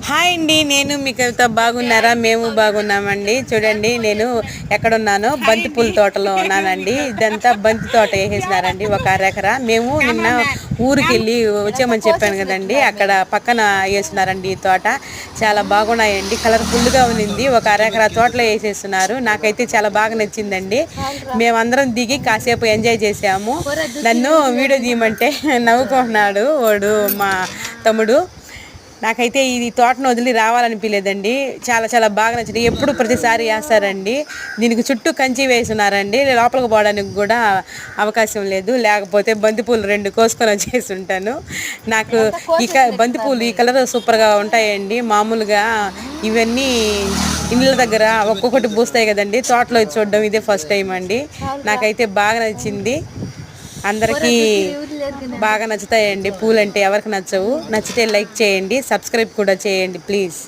Hi అండి, నేను మీ కవిత. బాగున్నారా? మేము బాగున్నామండి. చూడండి, నేను ఎక్కడున్నానో బంతిపూల తోటలో ఉన్నానండి. ఇదంతా బంతి తోట వేసేసినారండి, ఒక అరెకరా. మేము నిన్న ఊరికి వెళ్ళి వచ్చామని చెప్పాను కదండి, అక్కడ పక్కన వేసినారండి ఈ తోట. చాలా బాగున్నాయండి, కలర్ఫుల్గా ఉన్నింది. ఒక అరెకరా తోటలో వేసేస్తున్నారు. నాకైతే చాలా బాగా నచ్చిందండి. మేమందరం దిగి కాసేపు ఎంజాయ్ చేసాము. నన్ను వీడియో తీయమంటే నవ్వుకుంటున్నాడు వాడు, మా తమ్ముడు. నాకైతే ఈ తోటను వదిలి రావాలనిపించలేదండి. చాలా చాలా బాగా నచ్చింది. ఎప్పుడు ప్రతిసారి వేస్తారండి. దీనికి చుట్టూ కంచి వేస్తున్నారండి. లోపలికి పోవడానికి కూడా అవకాశం లేదు, లేకపోతే బంతిపూలు 2 కోసుకొని వచ్చేసి ఉంటాను. నాకు బంతిపూలు ఈ కలర్ సూపర్గా ఉంటాయండి. మామూలుగా ఇవన్నీ ఇళ్ళ దగ్గర ఒక్కొక్కటి పూస్తాయి కదండి, తోటలో చూడడం ఇదే ఫస్ట్ టైం అండి. నాకైతే బాగా నచ్చింది. అందరికీ బాగా నచ్చుతాయండి పూలంటే, ఎవరికి నచ్చవు. నచ్చితే లైక్ చేయండి, సబ్స్క్రైబ్ కూడా చేయండి ప్లీజ్.